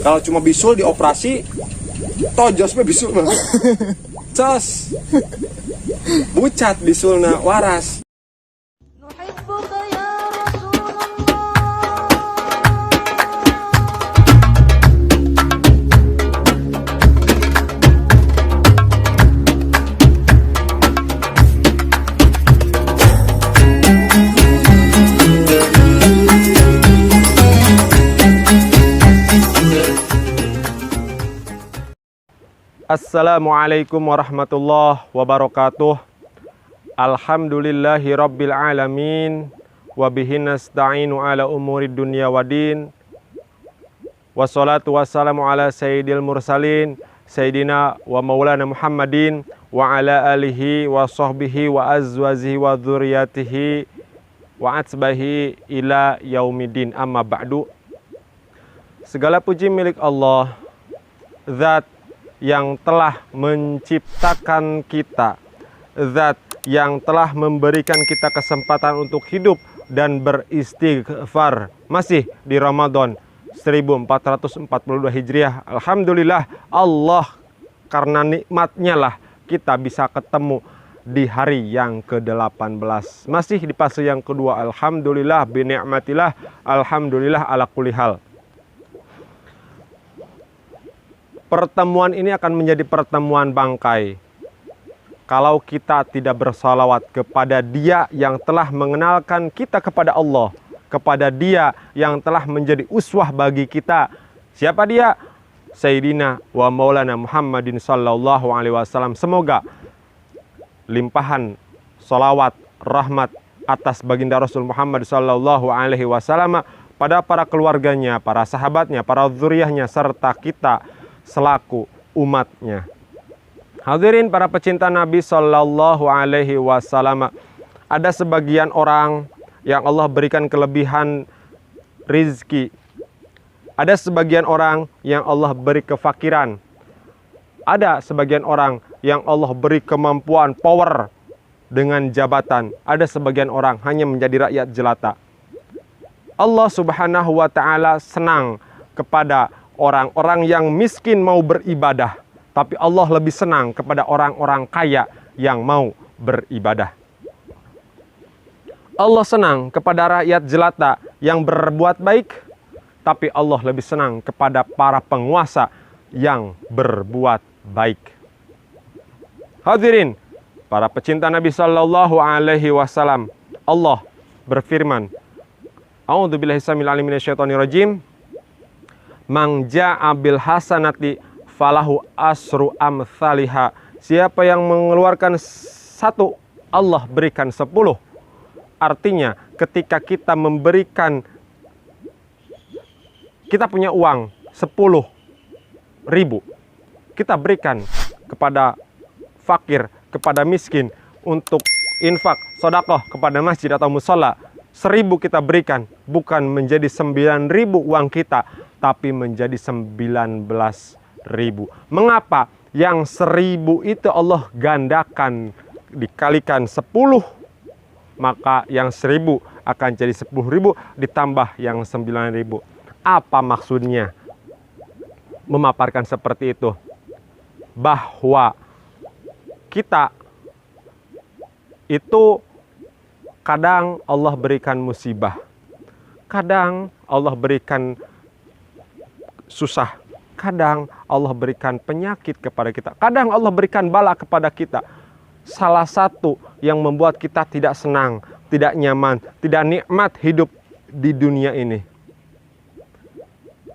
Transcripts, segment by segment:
Kalau cuma bisul dioperasi, tojos mah bisul mah. Cos. Bucat bisulna waras. Assalamualaikum warahmatullahi wabarakatuh. Alhamdulillahi rabbil alamin. Wabihi nasta'inu ala umuri dunya wadin. Wassalatu wassalamu ala sayyidil mursalin Sayyidina wa maulana Muhammadin wa ala alihi wa sahbihi wa azwazihi wa dzurriyyatihi wa atsbahi ila yaumidin, amma ba'du. Segala puji milik Allah, Zat yang telah menciptakan kita, Zat yang telah memberikan kita kesempatan untuk hidup dan beristighfar masih di Ramadan 1442 Hijriah. Alhamdulillah Allah, karena nikmatnya lah kita bisa ketemu di hari yang ke-18, masih di fase yang kedua. Alhamdulillah bi ni'matillah, alhamdulillah ala kulli hal. Pertemuan ini akan menjadi pertemuan bangkai kalau kita tidak bersalawat kepada Dia yang telah mengenalkan kita kepada Allah, kepada Dia yang telah menjadi uswah bagi kita. Siapa Dia? Sayyidina wa maulana Muhammadin sallallahu alaihi wasallam. Semoga limpahan salawat rahmat atas baginda Rasul Muhammad sallallahu alaihi wasallam pada para keluarganya, para sahabatnya, para dzurriyyahnya, serta kita selaku umatnya. Hadirin para pecinta Nabi Sallallahu Alaihi Wasallam, ada sebagian orang yang Allah berikan kelebihan rizki, ada sebagian orang yang Allah beri kefakiran, ada sebagian orang yang Allah beri kemampuan power dengan jabatan, ada sebagian orang hanya menjadi rakyat jelata. Allah Subhanahu wa Ta'ala senang kepada orang-orang yang miskin mau beribadah, tapi Allah lebih senang kepada orang-orang kaya yang mau beribadah. Allah senang kepada rakyat jelata yang berbuat baik, tapi Allah lebih senang kepada para penguasa yang berbuat baik. Hadirin para pecinta Nabi Sallallahu Alaihi Wasallam, Allah berfirman, A'udzubillahi samil alim minasyaitonir rajim. Mang ja'a bil hasanati falahu asru amthaliha. Siapa yang mengeluarkan satu, Allah berikan 10. Artinya ketika kita memberikan, kita punya uang 10.000, kita berikan kepada fakir, kepada miskin, untuk infak, sedekah kepada masjid atau mushola, 1.000 kita berikan, bukan menjadi 9.000 uang kita, tapi menjadi 19.000. Mengapa? Yang 1.000 itu Allah gandakan, dikalikan 10, maka yang 1.000 akan jadi 10.000 ditambah yang 9.000. Apa maksudnya memaparkan seperti itu? Bahwa kita itu kadang Allah berikan musibah, kadang Allah berikan susah, kadang Allah berikan penyakit kepada kita, kadang Allah berikan bala kepada kita. Salah satu yang membuat kita tidak senang, tidak nyaman, tidak nikmat hidup di dunia ini,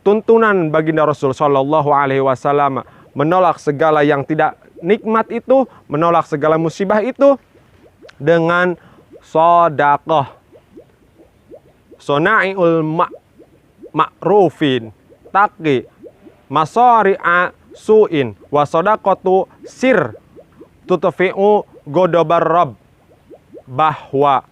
tuntunan baginda Rasul Shallallahu Alaihi Wasallam menolak segala yang tidak nikmat itu, menolak segala musibah itu dengan sedekah, sona'iul ma'rufin, taqi masari'a su'in, wa sadaqatu sir tutfi'u godobar rabb. Bahwa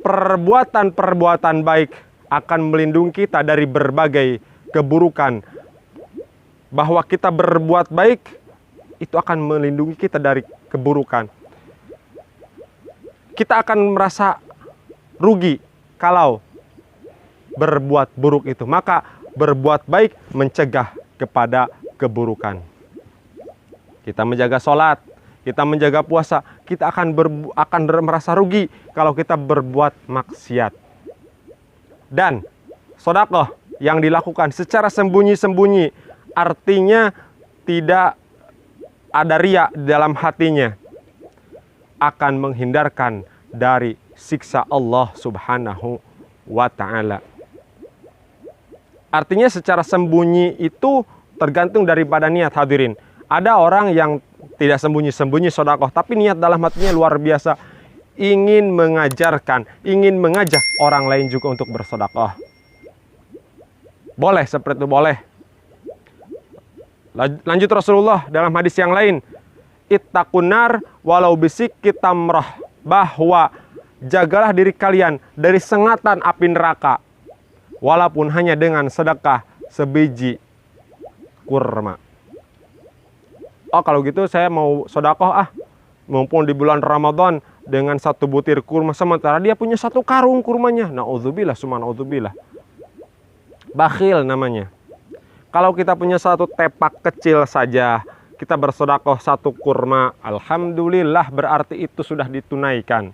perbuatan-perbuatan baik akan melindungi kita dari berbagai keburukan. Bahwa kita berbuat baik itu akan melindungi kita dari keburukan. Kita akan merasa rugi kalau berbuat buruk itu. Maka berbuat baik, mencegah kepada keburukan. Kita menjaga sholat, kita menjaga puasa, kita akan merasa rugi kalau kita berbuat maksiat. Dan sedekah yang dilakukan secara sembunyi-sembunyi, artinya tidak ada riya dalam hatinya, akan menghindarkan dari siksa Allah Subhanahu wa ta'ala. Artinya secara sembunyi itu tergantung daripada niat, hadirin. Ada orang yang tidak sembunyi-sembunyi sedekah, tapi niat dalam hatinya luar biasa, ingin mengajarkan, ingin mengajak orang lain juga untuk bersedekah. Boleh seperti itu, boleh. Lanjut Rasulullah dalam hadis yang lain, ittaqun nar walau bisikki tamrah, bahwa jagalah diri kalian dari sengatan api neraka, walaupun hanya dengan sedekah sebiji kurma. Oh, kalau gitu saya mau sedekah mumpung di bulan Ramadan dengan 1 butir kurma, sementara dia punya 1 karung kurmanya. Na'udzubillah, summa na'udzubillah. Bakhil namanya. Kalau kita punya 1 tepak kecil saja, kita bersedekah 1 kurma, alhamdulillah, berarti itu sudah ditunaikan.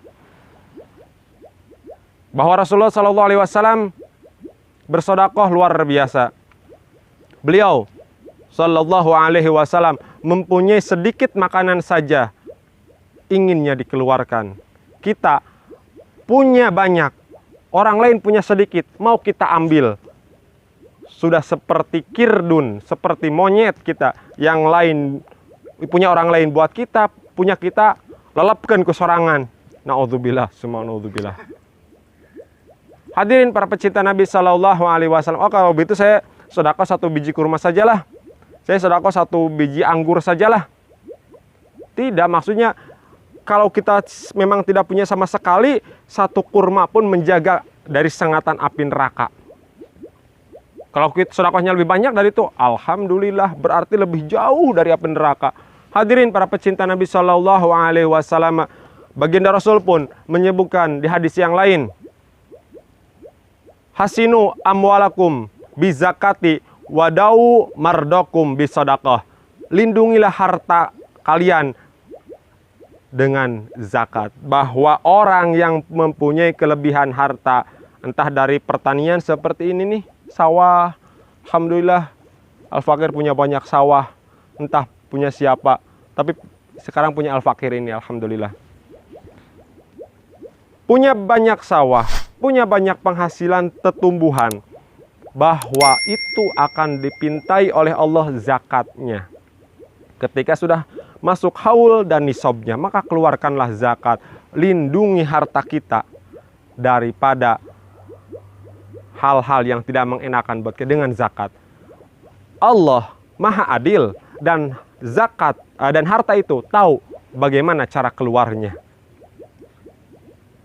Bahwa Rasulullah SAW bersedekah luar biasa. Beliau SAW mempunyai sedikit makanan saja, inginnya dikeluarkan. Kita punya banyak, orang lain punya sedikit, mau kita ambil. Sudah seperti kirdun, seperti monyet kita. Yang lain punya orang lain buat kita, punya kita lelapkan ke sorangan. Na'udzubillah, summa na'udzubillah. Hadirin para pecinta Nabi SAW. Oh, kalau begitu saya sedekah 1 biji kurma sajalah. Saya sedekah 1 biji anggur sajalah. Tidak, maksudnya kalau kita memang tidak punya sama sekali, 1 kurma pun menjaga dari sengatan api neraka. Kalau kita sedekahnya lebih banyak dari itu, alhamdulillah, berarti lebih jauh dari api neraka. Hadirin para pecinta Nabi SAW, baginda Rasul pun menyebutkan di hadis yang lain, hasinu amwalakum bizakati wadau mardokum bisadaqah. Lindungilah harta kalian dengan zakat. Bahwa orang yang mempunyai kelebihan harta, entah dari pertanian seperti ini nih, sawah, alhamdulillah Al-Fakir punya banyak sawah, entah punya siapa, tapi sekarang punya Al-Fakir ini, alhamdulillah. Punya banyak sawah, punya banyak penghasilan tetumbuhan, bahwa itu akan dipintai oleh Allah zakatnya. Ketika sudah masuk haul dan nisabnya, maka keluarkanlah zakat. Lindungi harta kita daripada hal-hal yang tidak mengenakan buat kita dengan zakat. Allah Maha Adil, dan zakat dan harta itu tahu bagaimana cara keluarnya.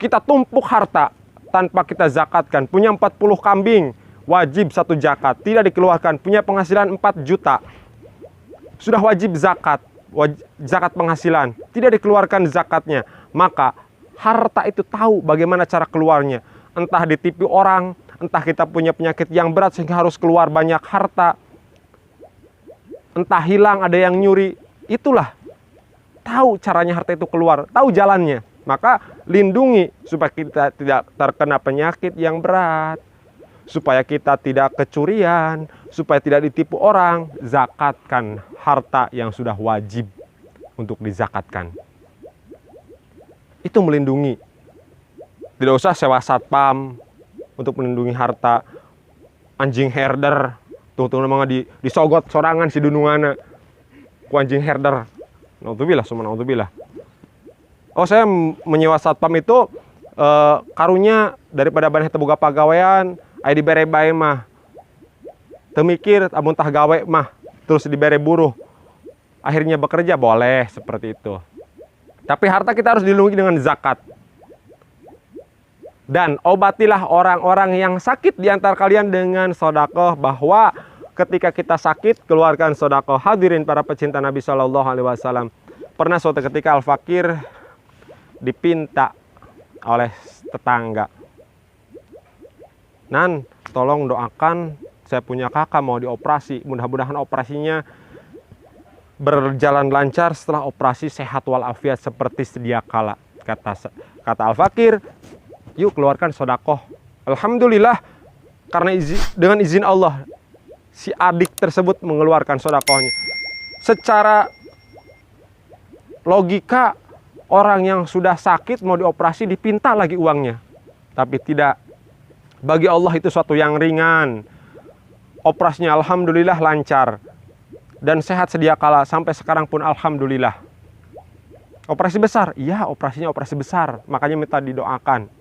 Kita tumpuk harta tanpa kita zakatkan. Punya 40 kambing, wajib 1 zakat, tidak dikeluarkan. Punya penghasilan 4 juta, sudah wajib zakat, zakat penghasilan, tidak dikeluarkan zakatnya. Maka harta itu tahu bagaimana cara keluarnya. Entah ditipu orang, entah kita punya penyakit yang berat sehingga harus keluar banyak harta, entah hilang, ada yang nyuri, itulah tahu caranya harta itu keluar, tahu jalannya. Maka lindungi supaya kita tidak terkena penyakit yang berat, supaya kita tidak kecurian, supaya tidak ditipu orang. Zakatkan harta yang sudah wajib untuk dizakatkan. Itu melindungi. Tidak usah sewa satpam untuk melindungi harta. Anjing herder, tuh namanya disogot sorangan si dunungana ku anjing herder. Naudzubillah, summa naudzubillah. Oh, saya menyewa satpam itu karunya daripada banyak teboga pagawean, aya dibere bae mah. Teu mikir amun tah gawe mah terus dibere buruh. Akhirnya bekerja, boleh seperti itu. Tapi harta kita harus dilindungi dengan zakat. Dan obatilah orang-orang yang sakit di antara kalian dengan sedekah, bahwa ketika kita sakit keluarkan sedekah. Hadirin para pecinta Nabi SAW. Pernah suatu ketika Al-Fakir dipinta oleh tetangga, "Nan, tolong doakan saya punya kakak mau dioperasi, mudah-mudahan operasinya berjalan lancar, setelah operasi sehat walafiat seperti sedia kala. Kata Al-Fakir, yuk keluarkan sodakoh. Alhamdulillah, karena dengan izin Allah, si adik tersebut mengeluarkan sodakohnya. Secara logika, orang yang sudah sakit mau dioperasi dipinta lagi uangnya. Tapi tidak. Bagi Allah itu suatu yang ringan. Operasinya alhamdulillah lancar. Dan sehat sedia kala, sampai sekarang pun alhamdulillah. Operasi besar? Iya, operasinya operasi besar. Makanya minta didoakan.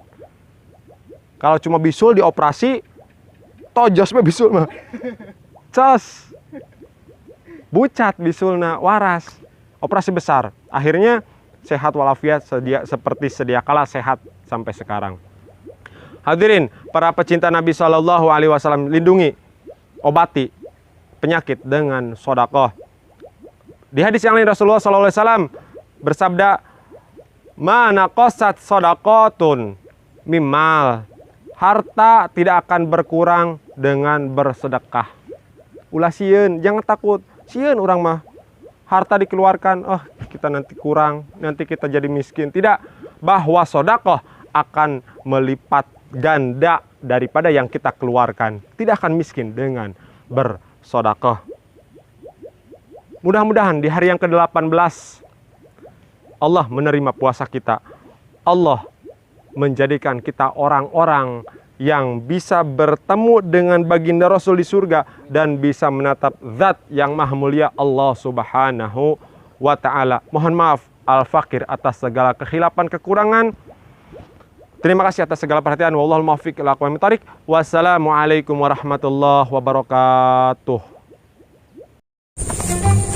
Kalau cuma bisul dioperasi, tojos mah bisul mah. Cos. Bucat bisulna, waras. Operasi besar. Akhirnya sehat walafiat seperti sedia kala, sehat sampai sekarang. Hadirin, para pecinta Nabi Shallallahu Alaihi Wasallam, lindungi, obati penyakit dengan sodakoh. Di hadis yang lain Rasulullah Shallallahu Alaihi Wasallam bersabda, "Mana qasat sodakotun mimal." Harta tidak akan berkurang dengan bersedekah. Ulah sieun, jangan takut. Sieun orang mah harta dikeluarkan, oh kita nanti kurang, nanti kita jadi miskin. Tidak, bahwa sodakoh akan melipat ganda daripada yang kita keluarkan. Tidak akan miskin dengan bersodakoh. Mudah-mudahan di hari yang ke-18 Allah menerima puasa kita. Allah menjadikan kita orang-orang yang bisa bertemu dengan baginda Rasul di surga dan bisa menatap zat yang maha mulia Allah Subhanahu wa ta'ala. Mohon maaf Al-Fakir atas segala kekhilafan kekurangan. Terima kasih atas segala perhatian. Wallahul muwaffiq ila aqwamit thoriq. Wassalamualaikum warahmatullahi wabarakatuh.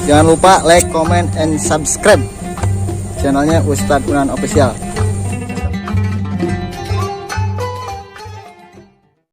Jangan lupa like, comment, and subscribe channelnya Ustadz Unan Official.